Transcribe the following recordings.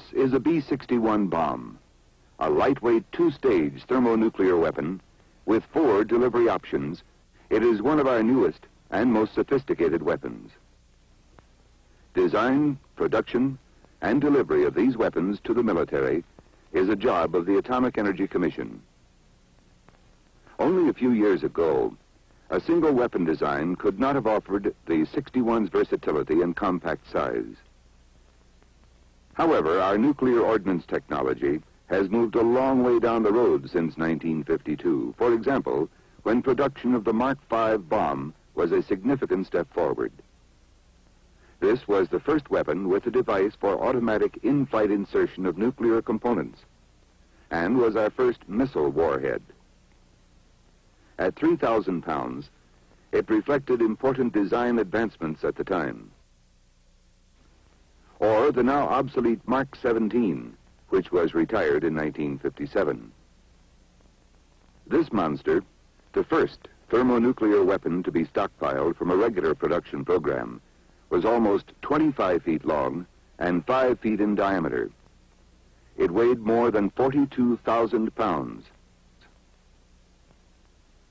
This is a B-61 bomb, a lightweight two-stage thermonuclear weapon with 4 delivery options. It is one of our newest and most sophisticated weapons. Design, production, and delivery of these weapons to the military is a job of the Atomic Energy Commission. Only a few years ago, a single weapon design could not have offered the 61's versatility and compact size. However, our nuclear ordnance technology has moved a long way down the road since 1952. For example, when production of the Mark V bomb was a significant step forward. This was the first weapon with a device for automatic in-flight insertion of nuclear components, and was our first missile warhead. At 3,000 pounds, it reflected important design advancements at the time. Or the now obsolete Mark 17, which was retired in 1957. This monster, the first thermonuclear weapon to be stockpiled from a regular production program, was almost 25 feet long and 5 feet in diameter. It weighed more than 42,000 pounds.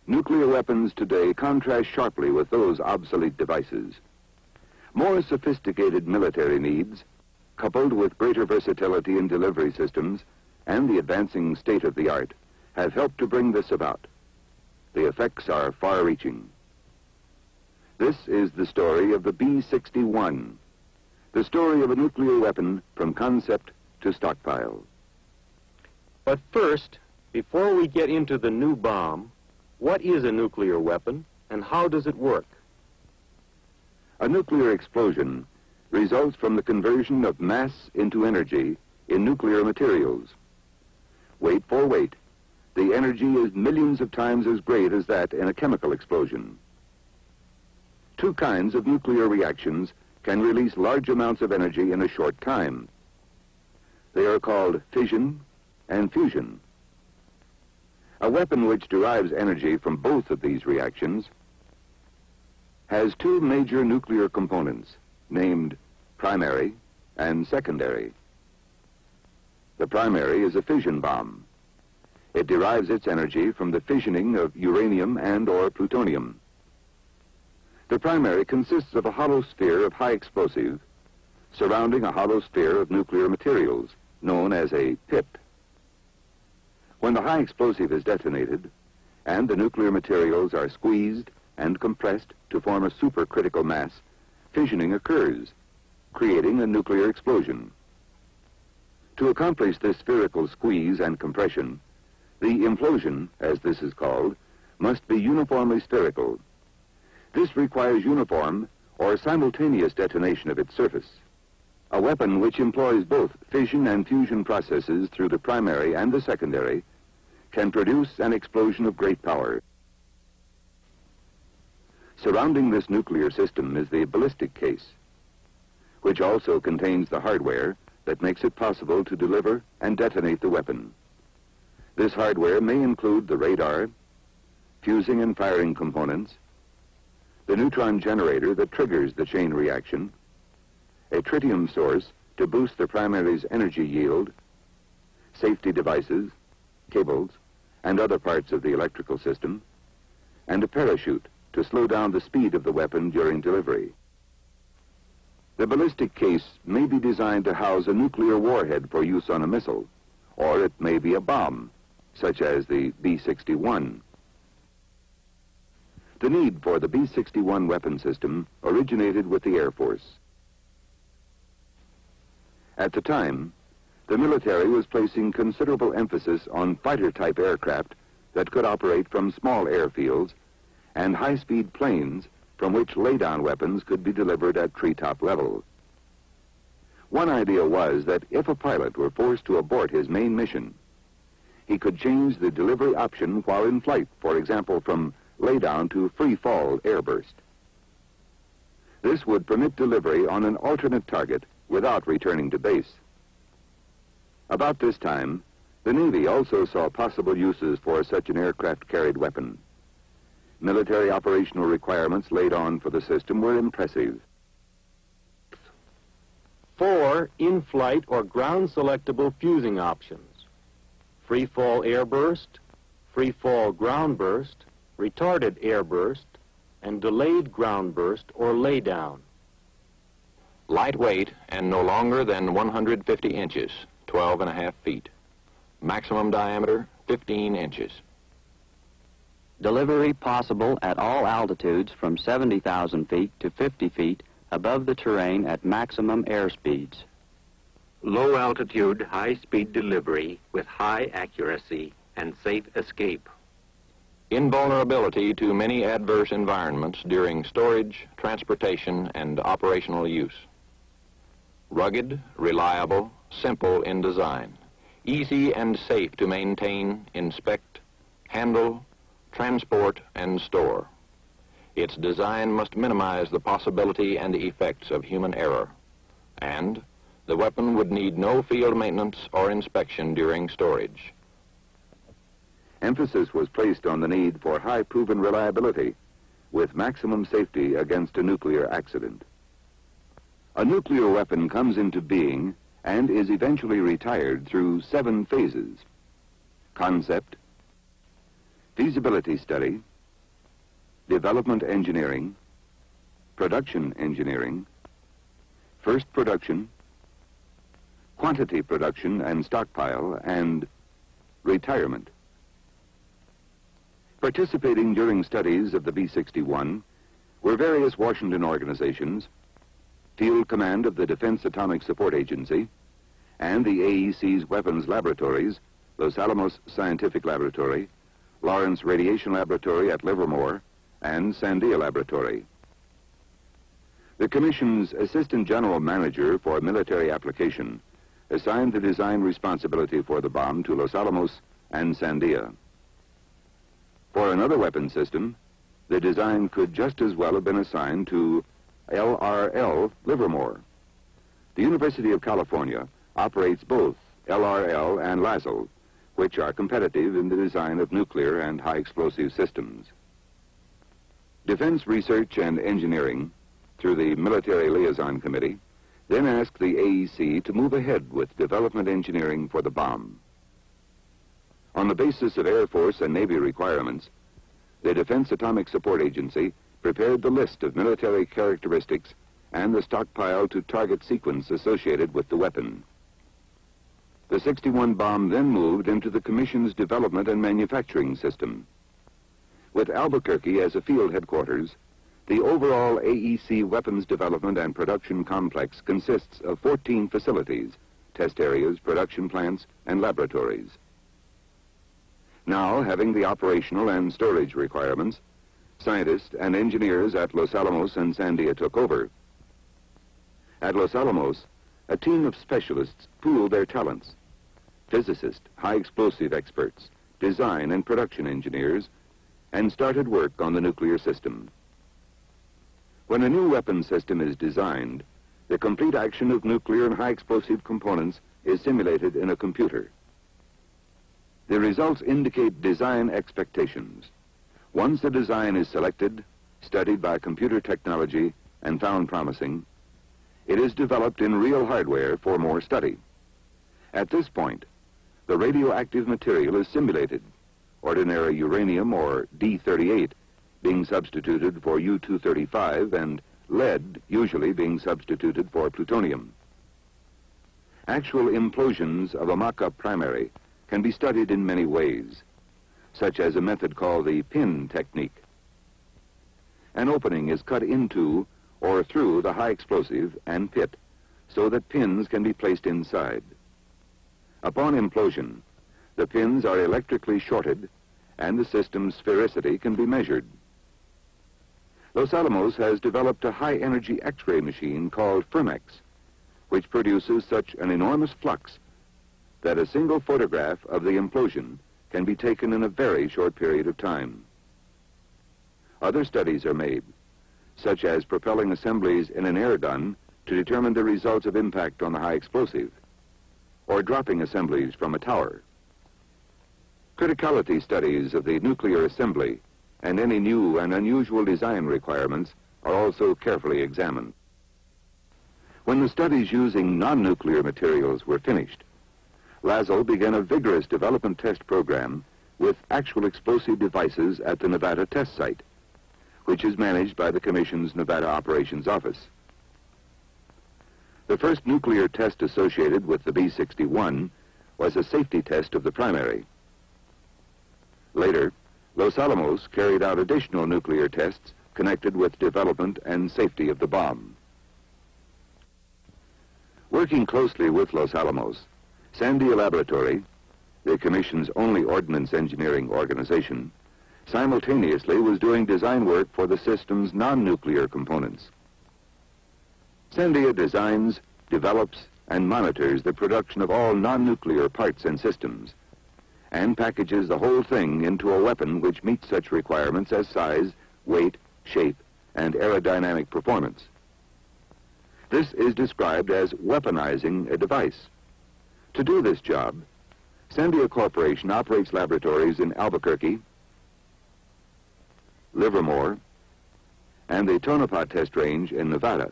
Nuclear weapons today contrast sharply with those obsolete devices. More sophisticated military needs, coupled with greater versatility in delivery systems and the advancing state-of-the-art, have helped to bring this about. The effects are far-reaching. This is the story of the B-61, the story of a nuclear weapon from concept to stockpile. But first, before we get into the new bomb, what is a nuclear weapon and how does it work? A nuclear explosion results from the conversion of mass into energy in nuclear materials. Weight for weight, the energy is millions of times as great as that in a chemical explosion. 2 kinds of nuclear reactions can release large amounts of energy in a short time. They are called fission and fusion. A weapon which derives energy from both of these reactions has 2 major nuclear components, named primary and secondary. The primary is a fission bomb. It derives its energy from the fissioning of uranium and/or plutonium. The primary consists of a hollow sphere of high explosive surrounding a hollow sphere of nuclear materials, known as a pit. When the high explosive is detonated and the nuclear materials are squeezed and compressed to form a supercritical mass, fissioning occurs, creating a nuclear explosion. To accomplish this spherical squeeze and compression, the implosion, as this is called, must be uniformly spherical. This requires uniform or simultaneous detonation of its surface. A weapon which employs both fission and fusion processes through the primary and the secondary can produce an explosion of great power. Surrounding this nuclear system is the ballistic case, which also contains the hardware that makes it possible to deliver and detonate the weapon. This hardware may include the radar, fusing and firing components, the neutron generator that triggers the chain reaction, a tritium source to boost the primary's energy yield, safety devices, cables, and other parts of the electrical system, and a parachute to slow down the speed of the weapon during delivery. The ballistic case may be designed to house a nuclear warhead for use on a missile, or it may be a bomb, such as the B-61. The need for the B-61 weapon system originated with the Air Force. At the time, the military was placing considerable emphasis on fighter-type aircraft that could operate from small airfields and high-speed planes from which lay-down weapons could be delivered at treetop level. One idea was that if a pilot were forced to abort his main mission, he could change the delivery option while in flight, for example, from lay-down to free-fall airburst. This would permit delivery on an alternate target without returning to base. About this time, the Navy also saw possible uses for such an aircraft-carried weapon. Military operational requirements laid on for the system were impressive. 4 in-flight or ground-selectable fusing options: free-fall air burst, free-fall ground burst, retarded air burst, and delayed ground burst or laydown. Lightweight and no longer than 150 inches, 12.5 feet. Maximum diameter, 15 inches. Delivery possible at all altitudes from 70,000 feet to 50 feet above the terrain at maximum airspeeds. Low altitude, high-speed delivery with high accuracy and safe escape. Invulnerability to many adverse environments during storage, transportation, and operational use. Rugged, reliable, simple in design. Easy and safe to maintain, inspect, handle, transport, and store. Its design must minimize the possibility and effects of human error. And the weapon would need no field maintenance or inspection during storage. Emphasis was placed on the need for high proven reliability with maximum safety against a nuclear accident. A nuclear weapon comes into being and is eventually retired through 7 phases: concept, feasibility study, development engineering, production engineering, first production, quantity production and stockpile, and retirement. Participating during studies of the B-61 were various Washington organizations, Field Command of the Defense Atomic Support Agency, and the AEC's weapons laboratories, Los Alamos Scientific Laboratory, Lawrence Radiation Laboratory at Livermore, and Sandia Laboratory. The Commission's Assistant General Manager for Military Application assigned the design responsibility for the bomb to Los Alamos and Sandia. For another weapon system, the design could just as well have been assigned to LRL Livermore. The University of California operates both LRL and LASL, which are competitive in the design of nuclear and high explosive systems. Defense Research and Engineering, through the Military Liaison Committee, then asked the AEC to move ahead with development engineering for the bomb. On the basis of Air Force and Navy requirements, the Defense Atomic Support Agency prepared the list of military characteristics and the stockpile to target sequence associated with the weapon. The 61 bomb then moved into the Commission's development and manufacturing system. With Albuquerque as a field headquarters, the overall AEC weapons development and production complex consists of 14 facilities, test areas, production plants, and laboratories. Now, having the operational and storage requirements, scientists and engineers at Los Alamos and Sandia took over. At Los Alamos, a team of specialists pooled their talents: physicists, high explosive experts, design and production engineers, and started work on the nuclear system. When a new weapon system is designed, the complete action of nuclear and high explosive components is simulated in a computer. The results indicate design expectations. Once the design is selected, studied by computer technology, and found promising, it is developed in real hardware for more study. At this point, the radioactive material is simulated, ordinary uranium or D-38 being substituted for U-235 and lead usually being substituted for plutonium. Actual implosions of a mock-up primary can be studied in many ways, such as a method called the pin technique. An opening is cut into or through the high explosive and pit so that pins can be placed inside. Upon implosion, the pins are electrically shorted and the system's sphericity can be measured. Los Alamos has developed a high-energy X-ray machine called Fermex, which produces such an enormous flux that a single photograph of the implosion can be taken in a very short period of time. Other studies are made, such as propelling assemblies in an air gun to determine the results of impact on the high explosive, or dropping assemblies from a tower. Criticality studies of the nuclear assembly and any new and unusual design requirements are also carefully examined. When the studies using non-nuclear materials were finished, Lazo began a vigorous development test program with actual explosive devices at the Nevada test site, which is managed by the Commission's Nevada Operations Office. The first nuclear test associated with the B-61 was a safety test of the primary. Later, Los Alamos carried out additional nuclear tests connected with development and safety of the bomb. Working closely with Los Alamos, Sandia Laboratory, the Commission's only ordnance engineering organization, simultaneously was doing design work for the system's non-nuclear components. Sandia designs, develops, and monitors the production of all non-nuclear parts and systems, and packages the whole thing into a weapon which meets such requirements as size, weight, shape, and aerodynamic performance. This is described as weaponizing a device. To do this job, Sandia Corporation operates laboratories in Albuquerque, Livermore, and the Tonopah Test Range in Nevada.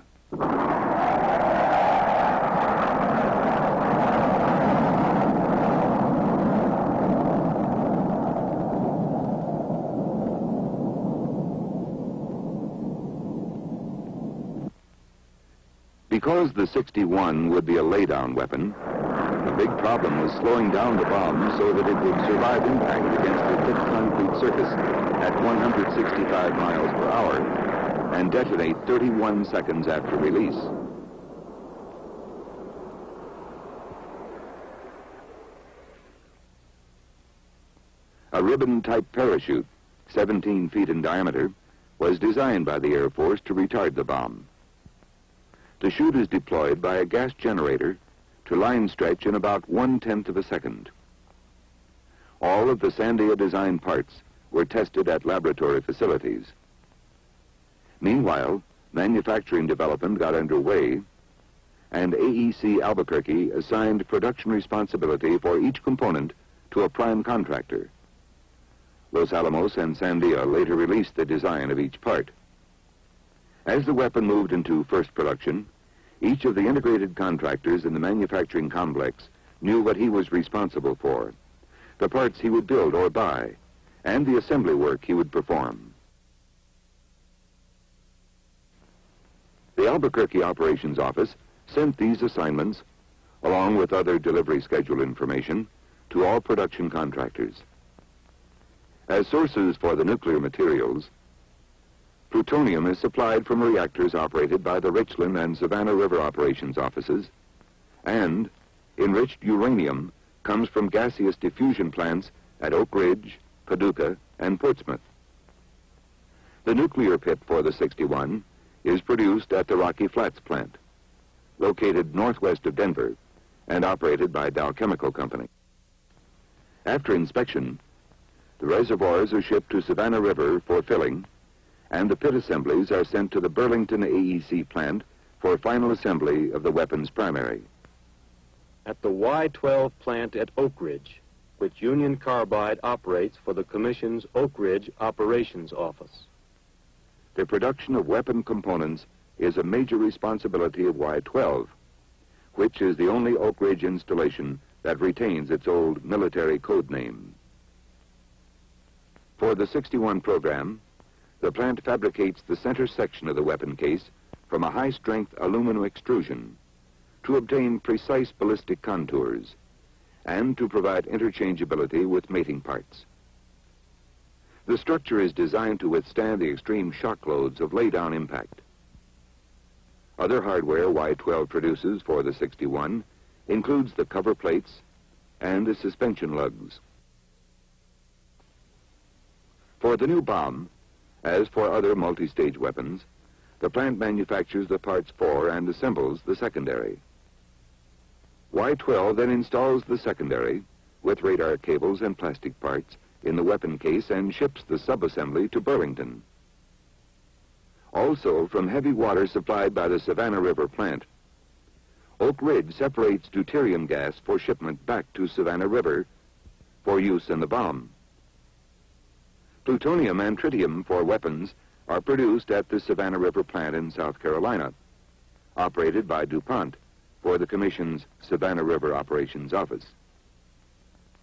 Because the 61 would be a laydown weapon, the big problem was slowing down the bomb so that it would survive impact against a thick concrete surface at 165 miles per hour and detonate 31 seconds after release. A ribbon-type parachute, 17 feet in diameter, was designed by the Air Force to retard the bomb. The chute is deployed by a gas generator to line stretch in about 1/10 of a second. All of the Sandia design parts were tested at laboratory facilities. Meanwhile, manufacturing development got underway, and AEC Albuquerque assigned production responsibility for each component to a prime contractor. Los Alamos and Sandia later released the design of each part. As the weapon moved into first production, each of the integrated contractors in the manufacturing complex knew what he was responsible for, the parts he would build or buy, and the assembly work he would perform. The Albuquerque Operations Office sent these assignments, along with other delivery schedule information, to all production contractors. As sources for the nuclear materials, plutonium is supplied from reactors operated by the Richland and Savannah River Operations Offices, and enriched uranium comes from gaseous diffusion plants at Oak Ridge, Paducah, and Portsmouth. The nuclear pit for the 61 is produced at the Rocky Flats plant, located northwest of Denver and operated by Dow Chemical Company. After inspection, the reservoirs are shipped to Savannah River for filling, and the pit assemblies are sent to the Burlington AEC plant for final assembly of the weapon's primary. At the Y-12 plant at Oak Ridge, which Union Carbide operates for the Commission's Oak Ridge Operations Office. The production of weapon components is a major responsibility of Y-12, which is the only Oak Ridge installation that retains its old military code name. For the 61 program, the plant fabricates the center section of the weapon case from a high-strength aluminum extrusion to obtain precise ballistic contours and to provide interchangeability with mating parts. The structure is designed to withstand the extreme shock loads of lay-down impact. Other hardware Y-12 produces for the 61 includes the cover plates and the suspension lugs. For the new bomb, as for other multi-stage weapons, the plant manufactures the parts for and assembles the secondary. Y-12 then installs the secondary with radar cables and plastic parts in the weapon case and ships the subassembly to Burlington. Also, from heavy water supplied by the Savannah River plant, Oak Ridge separates deuterium gas for shipment back to Savannah River for use in the bomb. Plutonium and tritium for weapons are produced at the Savannah River plant in South Carolina, operated by DuPont for the Commission's Savannah River Operations Office.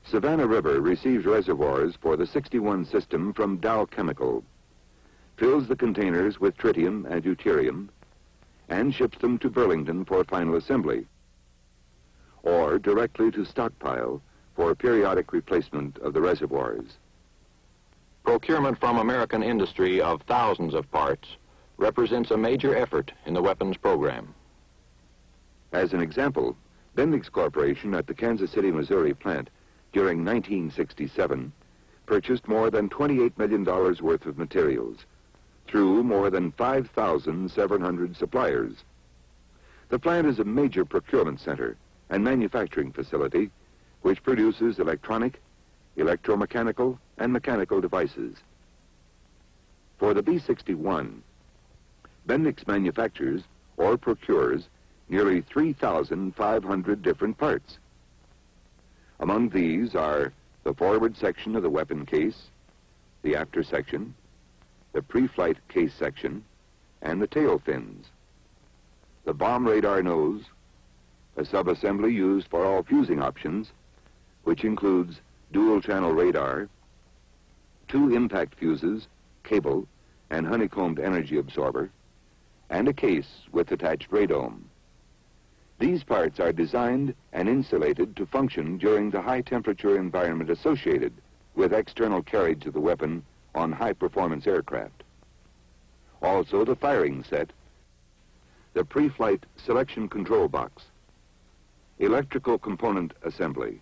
Savannah River receives reservoirs for the 61 system from Dow Chemical, fills the containers with tritium and deuterium, and ships them to Burlington for final assembly, or directly to stockpile for periodic replacement of the reservoirs. Procurement from American industry of thousands of parts represents a major effort in the weapons program. As an example, Bendix Corporation at the Kansas City, Missouri plant during 1967 purchased more than $28 million worth of materials through more than 5,700 suppliers. The plant is a major procurement center and manufacturing facility which produces electronic, electromechanical, and mechanical devices. For the B-61, Bendix manufactures or procures nearly 3,500 different parts. Among these are the forward section of the weapon case, the after section, the pre-flight case section, and the tail fins, the bomb radar nose, a sub-assembly used for all fusing options, which includes dual-channel radar, 2 impact fuses, cable, and honeycombed energy absorber, and a case with attached radome. These parts are designed and insulated to function during the high-temperature environment associated with external carriage of the weapon on high-performance aircraft. Also the firing set, the pre-flight selection control box, electrical component assembly,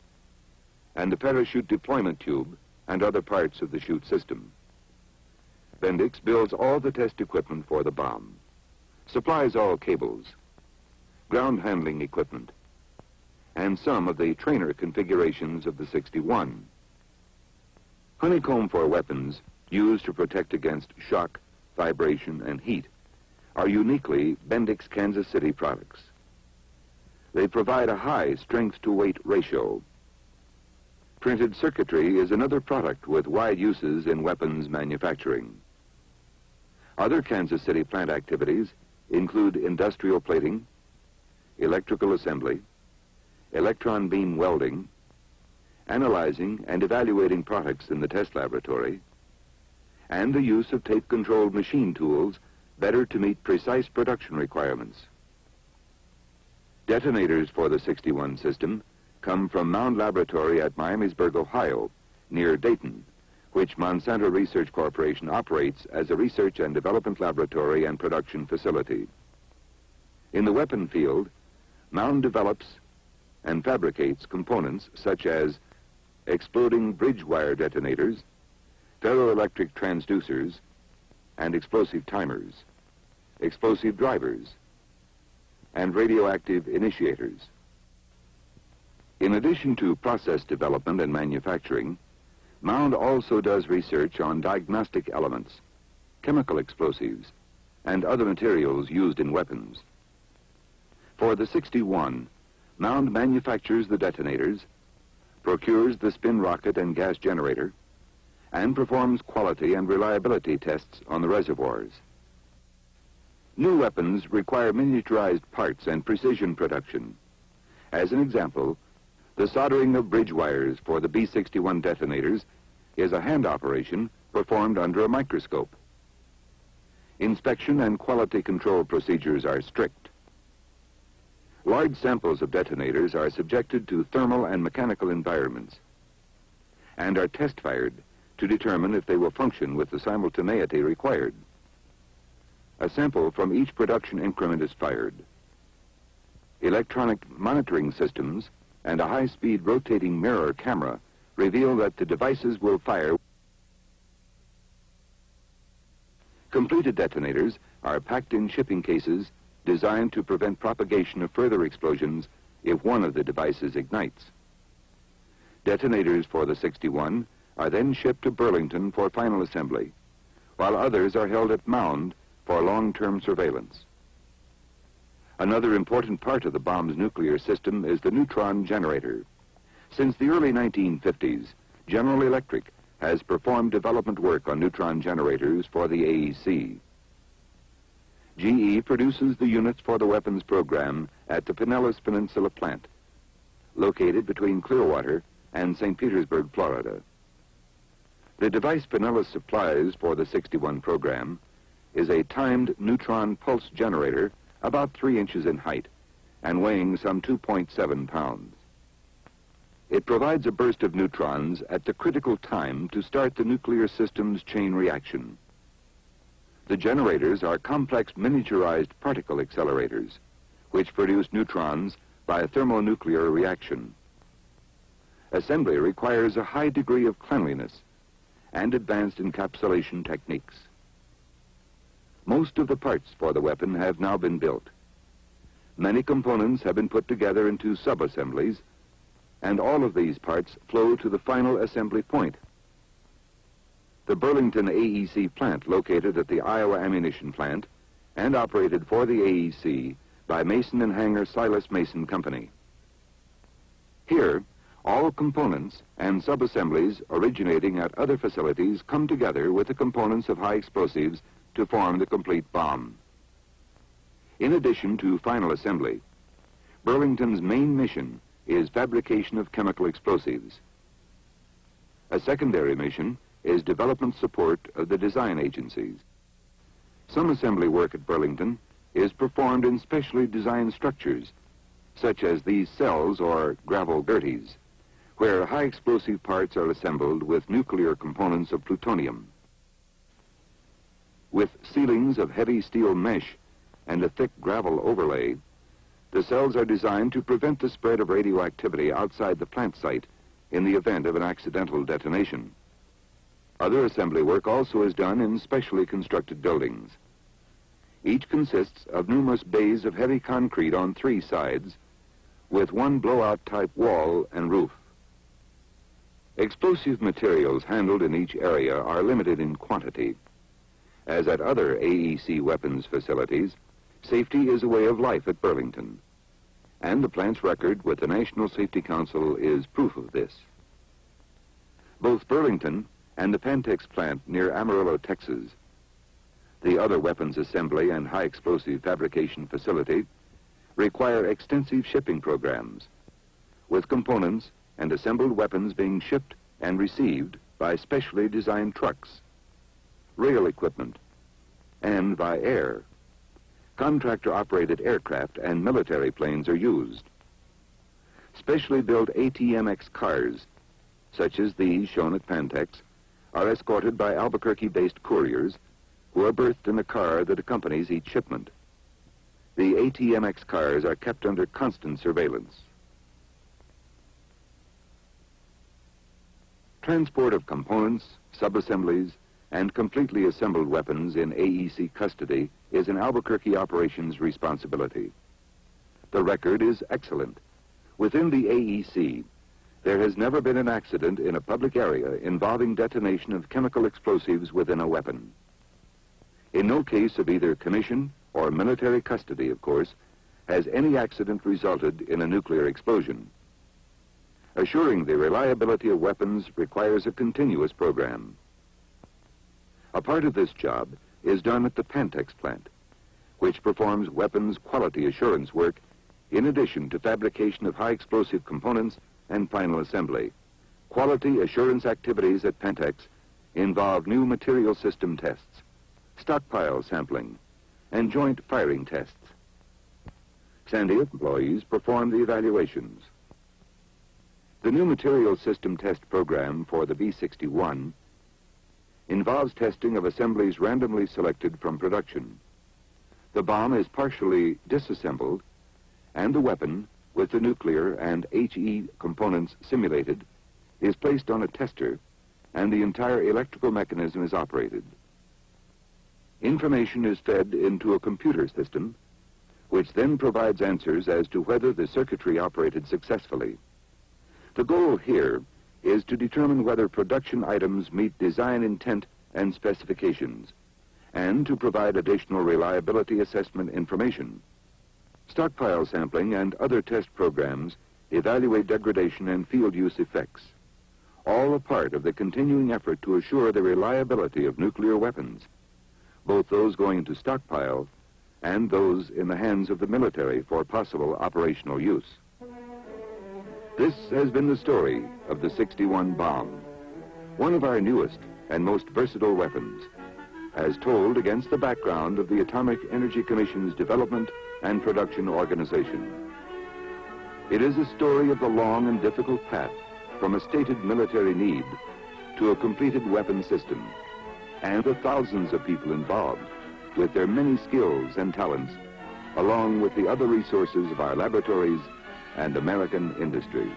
and the parachute deployment tube and other parts of the chute system. Bendix builds all the test equipment for the bomb, supplies all cables, ground handling equipment, and some of the trainer configurations of the 61. Honeycomb for weapons used to protect against shock, vibration, and heat are uniquely Bendix Kansas City products. They provide a high strength-to-weight ratio. Printed circuitry is another product with wide uses in weapons manufacturing. Other Kansas City plant activities include industrial plating, electrical assembly, electron beam welding, analyzing and evaluating products in the test laboratory, and the use of tape-controlled machine tools better to meet precise production requirements. Detonators for the 61 system come from Mound Laboratory at Miamisburg, Ohio, near Dayton, which Monsanto Research Corporation operates as a research and development laboratory and production facility. In the weapon field, Mound develops and fabricates components such as exploding bridge wire detonators, ferroelectric transducers, and explosive timers, explosive drivers, and radioactive initiators. In addition to process development and manufacturing, Mound also does research on diagnostic elements, chemical explosives, and other materials used in weapons. For the 61, Mound manufactures the detonators, procures the spin rocket and gas generator, and performs quality and reliability tests on the reservoirs. New weapons require miniaturized parts and precision production. As an example, the soldering of bridge wires for the B-61 detonators is a hand operation performed under a microscope. Inspection and quality control procedures are strict. Large samples of detonators are subjected to thermal and mechanical environments and are test-fired to determine if they will function with the simultaneity required. A sample from each production increment is fired. Electronic monitoring systems and a high-speed rotating mirror camera reveal that the devices will fire. Completed detonators are packed in shipping cases designed to prevent propagation of further explosions if one of the devices ignites. Detonators for the 61 are then shipped to Burlington for final assembly, while others are held at Mound for long-term surveillance. Another important part of the bomb's nuclear system is the neutron generator. Since the early 1950s, General Electric has performed development work on neutron generators for the AEC. GE produces the units for the weapons program at the Pinellas Peninsula plant, located between Clearwater and St. Petersburg, Florida. The device Pinellas supplies for the 61 program is a timed neutron pulse generator about 3 inches in height and weighing some 2.7 pounds. It provides a burst of neutrons at the critical time to start the nuclear system's chain reaction. The generators are complex miniaturized particle accelerators, which produce neutrons by a thermonuclear reaction. Assembly requires a high degree of cleanliness and advanced encapsulation techniques. Most of the parts for the weapon have now been built. Many components have been put together into sub-assemblies, and all of these parts flow to the final assembly point. The Burlington AEC plant, located at the Iowa Ammunition Plant and operated for the AEC by Mason and Hanger Silas Mason Company. Here, all components and sub-assemblies originating at other facilities come together with the components of high explosives to form the complete bomb. In addition to final assembly, Burlington's main mission is fabrication of chemical explosives. A secondary mission is development support of the design agencies. Some assembly work at Burlington is performed in specially designed structures, such as these cells or gravel gerties, where high explosive parts are assembled with nuclear components of plutonium. With ceilings of heavy steel mesh and a thick gravel overlay, the cells are designed to prevent the spread of radioactivity outside the plant site in the event of an accidental detonation. Other assembly work also is done in specially constructed buildings. Each consists of numerous bays of heavy concrete on 3 sides, with one blowout-type wall and roof. Explosive materials handled in each area are limited in quantity. As at other AEC weapons facilities, safety is a way of life at Burlington, and the plant's record with the National Safety Council is proof of this. Both Burlington and the Pantex plant near Amarillo, Texas, the other weapons assembly and high explosive fabrication facility, require extensive shipping programs, with components and assembled weapons being shipped and received by specially designed trucks, rail equipment, and by air. Contractor-operated aircraft and military planes are used. Specially built ATMX cars, such as these shown at Pantex, are escorted by Albuquerque-based couriers who are berthed in a car that accompanies each shipment. The ATMX cars are kept under constant surveillance. Transport of components, sub-assemblies, and completely assembled weapons in AEC custody is an Albuquerque operations responsibility. The record is excellent. Within the AEC, there has never been an accident in a public area involving detonation of chemical explosives within a weapon. In no case of either commission or military custody, of course, has any accident resulted in a nuclear explosion. Assuring the reliability of weapons requires a continuous program. A part of this job is done at the Pantex plant, which performs weapons quality assurance work in addition to fabrication of high explosive components and final assembly. Quality assurance activities at Pantex involve new material system tests, stockpile sampling, and joint firing tests. Sandia employees perform the evaluations. The new material system test program for the B-61 involves testing of assemblies randomly selected from production. The bomb is partially disassembled, and the weapon, with the nuclear and HE components simulated, is placed on a tester, and the entire electrical mechanism is operated. Information is fed into a computer system, which then provides answers as to whether the circuitry operated successfully. The goal here is to determine whether production items meet design intent and specifications, and to provide additional reliability assessment information. Stockpile sampling and other test programs evaluate degradation and field use effects, all a part of the continuing effort to assure the reliability of nuclear weapons, both those going into stockpile and those in the hands of the military for possible operational use. This has been the story of the 61 bomb, one of our newest and most versatile weapons, as told against the background of the Atomic Energy Commission's development and production organization. It is a story of the long and difficult path from a stated military need to a completed weapon system, and the thousands of people involved with their many skills and talents, along with the other resources of our laboratories and American industry.